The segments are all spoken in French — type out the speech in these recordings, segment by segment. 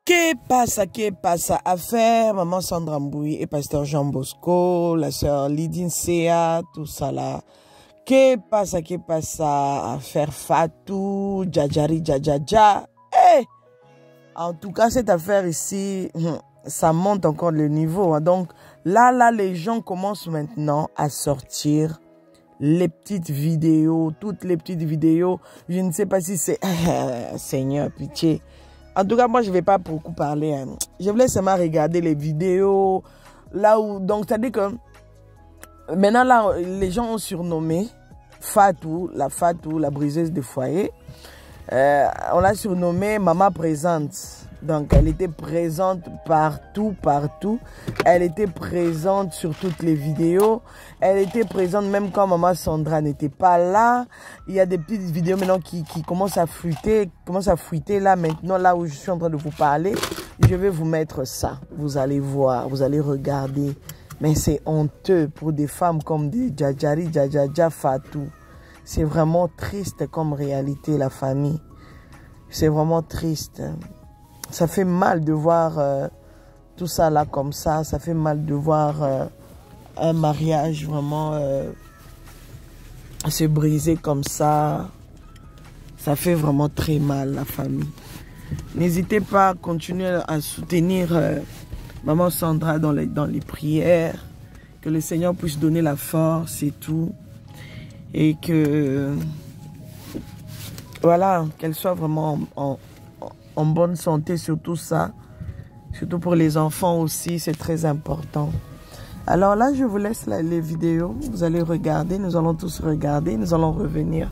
Que pasa? Affaire Maman Sandra Mbouy et Pasteur Jean Bosco, la sœur Lydine Sea, tout ça là. Que pasa? Affaire Fatou, Djadjari, Djadjadja. Hey! En tout cas, cette affaire ici, ça monte encore le niveau. Hein. Donc là, les gens commencent maintenant à sortir les petites vidéos, toutes les petites vidéos. Je ne sais pas si c'est... Seigneur, pitié. En tout cas, moi, je ne vais pas beaucoup parler. Hein. Je voulais seulement regarder les vidéos. Là où... Donc, c'est-à-dire que... Maintenant, là, les gens ont surnommé Fatou, la briseuse de foyer. On l'a surnommée Maman Présente. Donc, elle était présente partout. Elle était présente sur toutes les vidéos. Elle était présente même quand Maman Sandra n'était pas là. Il y a des petites vidéos maintenant qui commencent à fuiter. Là, maintenant, là où je suis en train de vous parler. Je vais vous mettre ça. Vous allez voir, vous allez regarder. Mais c'est honteux pour des femmes comme des Djadjari, Djadjadja, Fatou. C'est vraiment triste comme réalité, la famille. C'est vraiment triste. Ça fait mal de voir tout ça là comme ça. Ça fait mal de voir un mariage vraiment se briser comme ça. Ça fait vraiment très mal, la famille. N'hésitez pas à continuer à soutenir Maman Sandra dans les prières. Que le Seigneur puisse donner la force et tout. Et que... Voilà, qu'elle soit vraiment en bonne santé sur tout ça. Surtout pour les enfants aussi, c'est très important. Alors là, je vous laisse les vidéos. Vous allez regarder, nous allons tous regarder. Nous allons revenir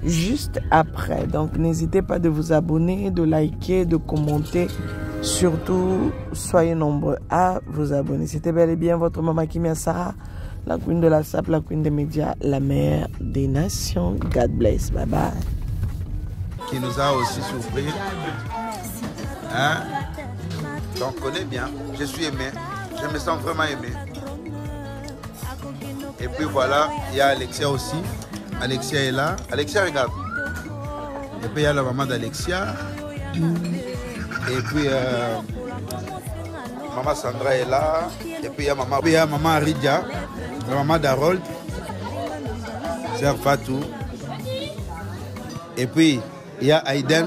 juste après. Donc, n'hésitez pas de vous abonner, de liker, de commenter. Surtout, soyez nombreux à vous abonner. C'était bel et bien votre maman Kimia Sarah, la queen de la SAP, la queen des médias, la mère des nations. God bless. Bye bye. Qui nous a aussi surpris. Hein? Donc, on connaît bien. Je suis aimé. Je me sens vraiment aimé. Et puis voilà, il y a Alexia aussi. Alexia est là. Alexia, regarde. Et puis il y a la maman d'Alexia. Et puis maman Sandra est là. Et puis il y a maman Aridja, la maman d'Harold. Sœur Fatou. Et puis il y a Aiden.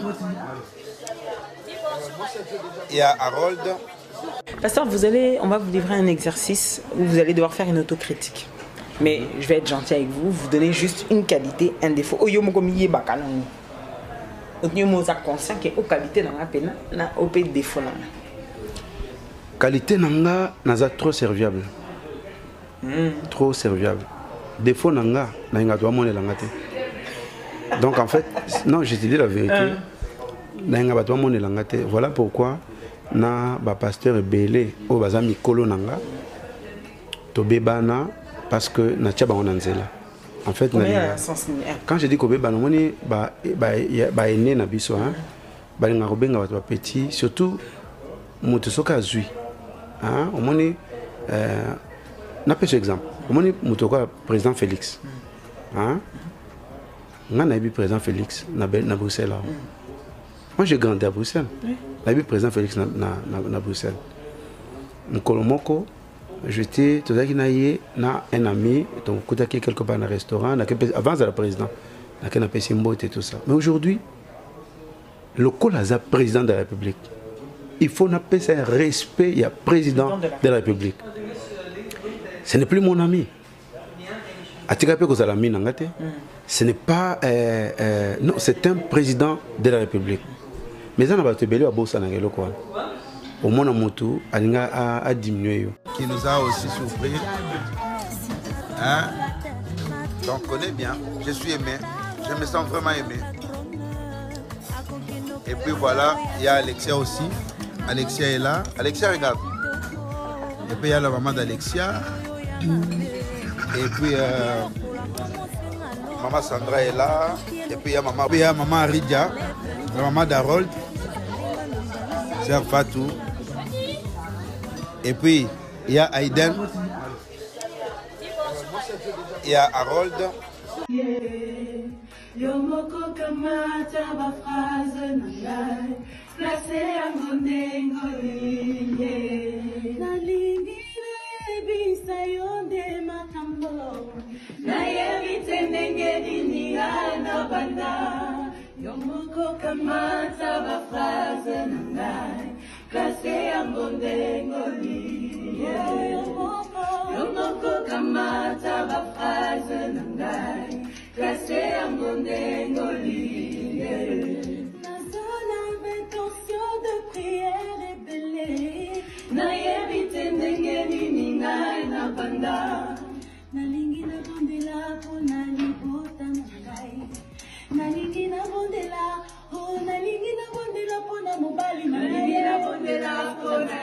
Il y a Harold. Pasteur, on va vous livrer un exercice où vous allez devoir faire une autocritique. Mais je vais être gentil avec vous, vous donner juste une qualité, un défaut. Qualité nanga naza trop serviable. Trop serviable. Défaut nanga na doit monnaie langate. Donc en fait, non, je te dis la vérité. Na doit monnaie langate. Voilà pourquoi na ba pasteur belé au bazami kolo nanga to bebana parce que na tchaba onanzela. En fait, quand je dis que beba nomoni ba ene na biso hein, ba nga robenga ba petit, surtout moto soka zui. Hein, omoni na pese exemple. Omoni moto ko président Félix. Hein? On a eu président Félix na Bruxelles. Moi j'ai grandi à Bruxelles. On a eu président Félix na Bruxelles. Nkolomoko j'étais tout na un ami donc côté quelque part dans un restaurant avant de la président na ken apesi mbote et tout ça. Mais aujourd'hui le Kolaza président de la République, il faut n'appeler ça un respect, il y a président de la République. Ce n'est plus mon ami. Ce n'est pas non, c'est un président de la République. Mais ça n'a pas été belé à Bossa Nangelo quoi. Au moins Motu a diminué. Qui nous a aussi surpris. Hein? Donc on connaît bien. Je suis aimé. Je me sens vraiment aimé. Et puis voilà, il y a Alexia aussi. Alexia est là. Alexia, regarde. Et puis il y a la maman d'Alexia. Et puis maman Sandra est là. Et puis il y a maman Aridja, la maman d'Harold. Sœur Fatou. Et puis il y a Aiden. Il y a Harold. Yomoko kamata ba phrase na ngai, place yango ndengo kamata ba phrase na ngai klase ya ngondengoli yomoko kamata ba phrase na ngai klase ya ngondengoli nazona intention de prière ébélée nayebi te ndenge nini ngai na banda nalingi nabondela mpona libota na ngai nalingi nabondela nalingi nabondela mpona mobali nalingi nabondela mpona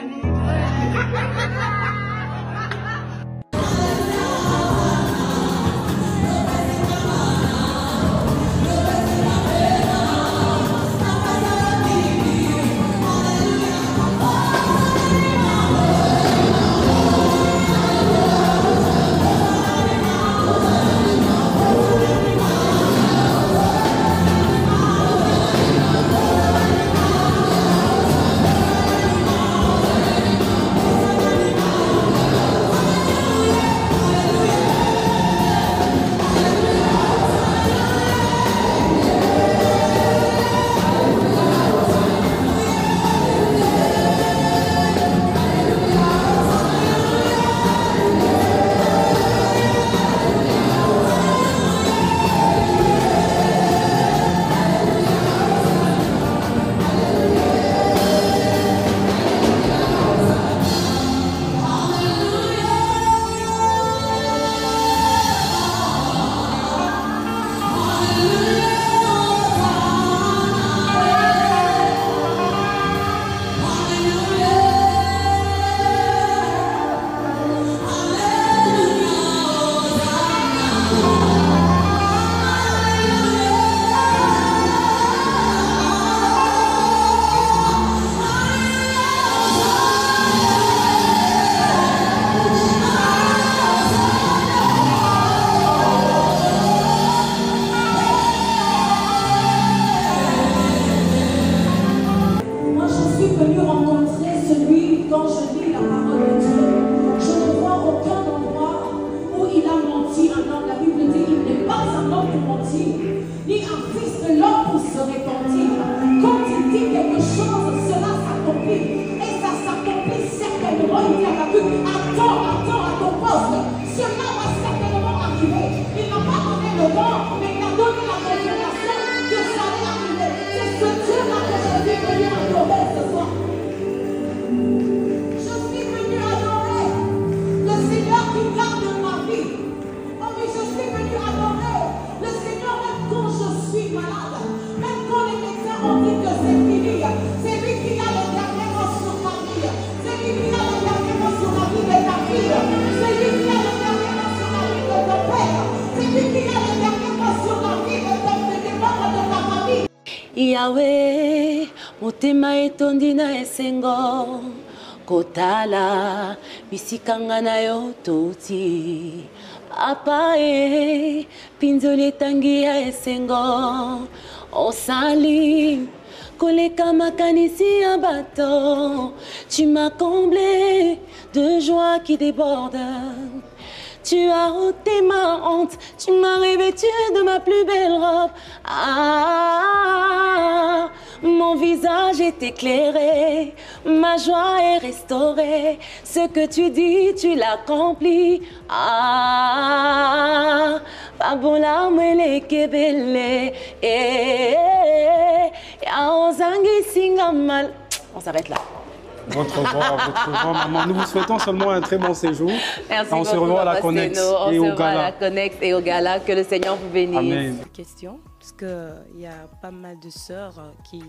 Yahweh, motema etondi na esengo kotala bisikanga na yo toti apa pinzoli etangi ya esengo osali koleka makanisi ya bato. Tu m'as comblé de joie qui déborde. Tu as ôté ma honte, tu m'as revêtu de ma plus belle robe. Ah, mon visage est éclairé, ma joie est restaurée. Ce que tu dis, tu l'accomplis. Ah, babola mwele kebele, aozangi singamal. On s'arrête là. Votre voix, maman. Nous vous souhaitons seulement un très bon séjour. Merci on se revoit à la Connex et au Gala. Et au Gala. Que le Seigneur vous bénisse. Amen. Question, parce qu'il y a pas mal de sœurs qui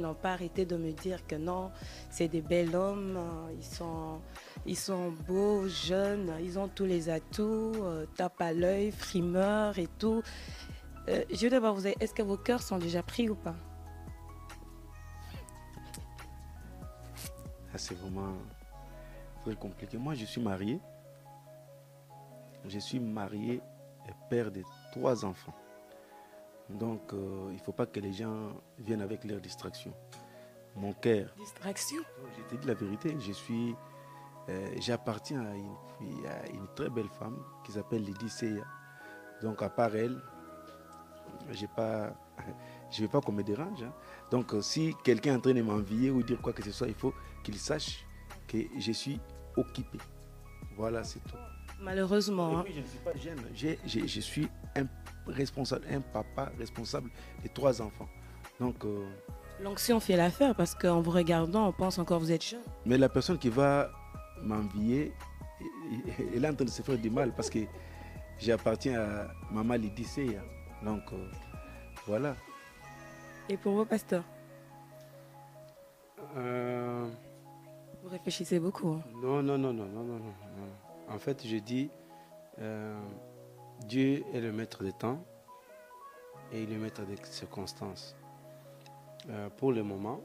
n'ont pas arrêté de me dire que non, c'est des bels hommes, ils sont beaux, jeunes, ils ont tous les atouts, tape à l'œil, frimeur et tout. Je veux d'abord vous dire, est-ce que vos cœurs sont déjà pris ou pas? C'est vraiment très compliqué. Moi, je suis marié. Je suis marié et père de 3 enfants. Donc, il ne faut pas que les gens viennent avec leurs distractions. Mon cœur... Distraction? Je te dis la vérité. J'appartiens à une très belle femme qui s'appelle Lydie Seya. Donc, à part elle, j'ai Je ne veux pas qu'on me dérange. Hein. Donc, si quelqu'un est en train de m'envier ou dire quoi que ce soit, il faut qu'il sache que je suis occupé. Voilà, c'est tout. Malheureusement. Et puis, je ne suis pas jeune. Je suis un responsable, un papa responsable de 3 enfants. Donc, L'onction fait l'affaire parce qu'en vous regardant, on pense encore que vous êtes jeune. mais la personne qui va m'envier, elle est en train de se faire du mal parce que j'appartiens à Maman Lydie Seya. Donc, voilà. Et pour vous, pasteur, Euh, vous réfléchissez beaucoup. Hein. non. En fait, je dis, Dieu est le maître des temps et il est le maître des circonstances. Pour le moment,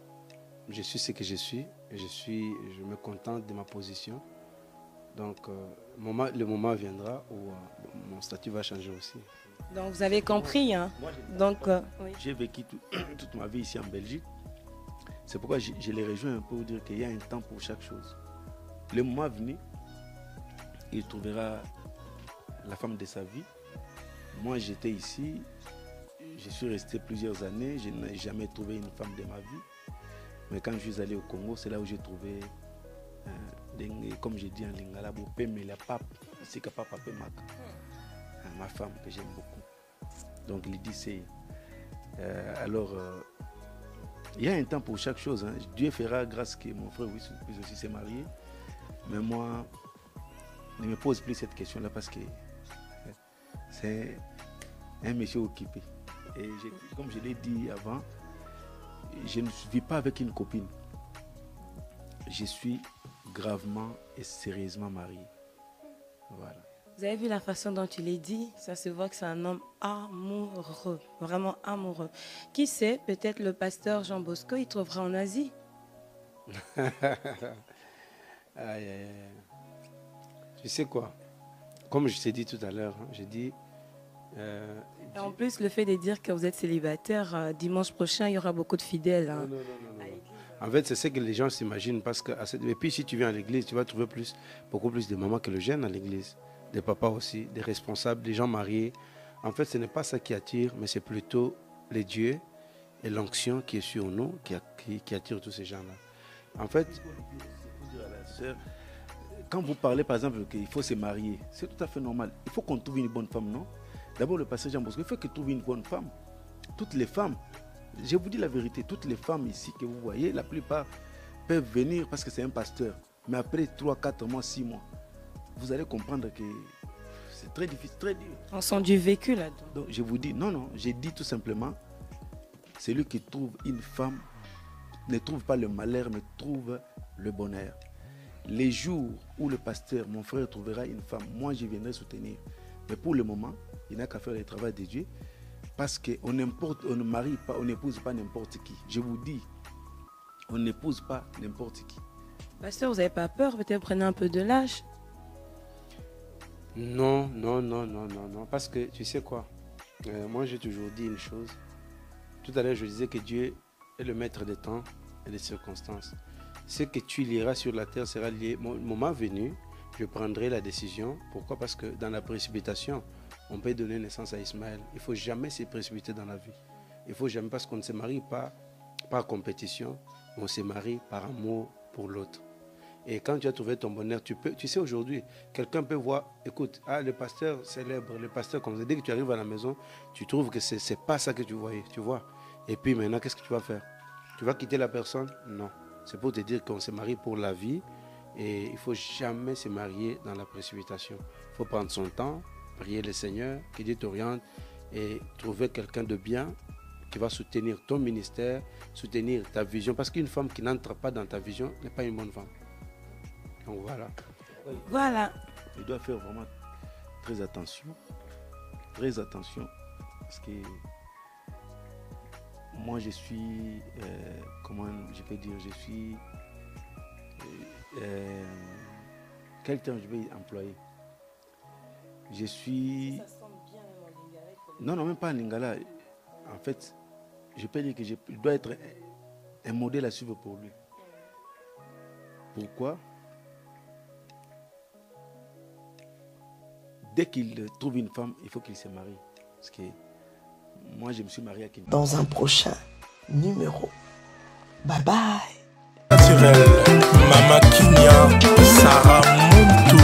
je suis ce que je suis et je me contente de ma position. Donc, le moment viendra où mon statut va changer aussi. Donc vous avez compris. Hein. Donc, oui. J'ai vécu toute ma vie ici en Belgique. C'est pourquoi je les rejoins un peu pour dire qu'il y a un temps pour chaque chose. Le moment venu, il trouvera la femme de sa vie. Moi, j'étais ici, je suis resté plusieurs années, je n'ai jamais trouvé une femme de ma vie. Mais quand je suis allé au Congo, c'est là où j'ai trouvé, comme je dis en lingala, la pape, c'est que papa peut ma femme que j'aime beaucoup. Donc il dit c'est. Alors, il y a un temps pour chaque chose. Hein. Dieu fera grâce que mon frère puisse aussi se marier. Mais moi, ne me pose plus cette question-là parce que c'est un monsieur occupé. Et comme je l'ai dit avant, je ne vis pas avec une copine. Je suis gravement et sérieusement marié. Voilà. Vous avez vu la façon dont tu l'as dit? Ça se voit que c'est un homme amoureux, vraiment amoureux. Qui sait, peut-être le pasteur Jean Bosco, il trouvera en Asie. Aïe. Tu sais quoi? Comme je t'ai dit tout à l'heure, hein, j'ai dit... Et en plus, le fait de dire que vous êtes célibataire, dimanche prochain, il y aura beaucoup de fidèles. Hein. Non. En fait, c'est ce que les gens s'imaginent. Parce que, et puis, si tu viens à l'église, tu vas trouver beaucoup plus de mamans que le jeune à l'église. Des papas aussi, des responsables, des gens mariés. En fait, ce n'est pas ça qui attire, mais c'est plutôt les dieux et l'onction qui est sur nous qui attire tous ces gens-là. En fait, quand vous parlez, par exemple, qu'il faut se marier, c'est tout à fait normal. Il faut qu'on trouve une bonne femme, non? D'abord, le pasteur Jean Bosco, il faut qu'il trouve une bonne femme. Toutes les femmes, je vous dis la vérité, toutes les femmes ici que vous voyez, la plupart peuvent venir parce que c'est un pasteur. Mais après 3, 4 mois, 6 mois, vous allez comprendre que c'est très difficile, très dur. On sent du vécu là-dedans. Donc je vous dis, non, j'ai dit tout simplement, celui qui trouve une femme ne trouve pas le malheur, mais trouve le bonheur. Les jours où le pasteur, mon frère, trouvera une femme, moi je viendrai soutenir. Mais pour le moment, il n'a qu'à faire le travail de Dieu. Parce qu'on ne marie pas, on n'épouse pas n'importe qui. Je vous dis, on n'épouse pas n'importe qui. Pasteur, vous n'avez pas peur? Peut-être prenez un peu de l'âge. Non. Parce que tu sais quoi? Moi, j'ai toujours dit une chose. Tout à l'heure, je disais que Dieu est le maître des temps et des circonstances. Ce que tu liras sur la terre sera lié. Mon moment venu, je prendrai la décision. Pourquoi? Parce que dans la précipitation, on peut donner naissance à Ismaël. Il ne faut jamais se précipiter dans la vie. Il faut jamais, parce qu'on ne se marie pas par compétition, on se marie par amour pour l'autre. Et quand tu as trouvé ton bonheur, tu sais aujourd'hui, quelqu'un peut voir, écoute, le pasteur célèbre, le pasteur comme ça. Dès que tu arrives à la maison, tu trouves que ce n'est pas ça que tu voyais, tu vois. Et puis maintenant, qu'est-ce que tu vas faire? Tu vas quitter la personne? Non. C'est pour te dire qu'on se marie pour la vie et il ne faut jamais se marier dans la précipitation. Il faut prendre son temps, prier le Seigneur, que Dieu t'oriente et trouver quelqu'un de bien qui va soutenir ton ministère, soutenir ta vision. Parce qu'une femme qui n'entre pas dans ta vision n'est pas une bonne femme. Donc voilà. Il doit faire vraiment très attention. Très attention. Parce que moi je suis, comment je peux dire, je suis, quel terme je vais employer? Je suis... Non, même pas en lingala. En fait, je peux dire que je dois être un modèle à suivre pour lui. Pourquoi? Dès qu'il trouve une femme, il faut qu'il se marie. Parce que Moi, je me suis marié à Kinshasa. dans un prochain numéro. Bye bye. Naturel, Mama Kinya, Sarah Muntu.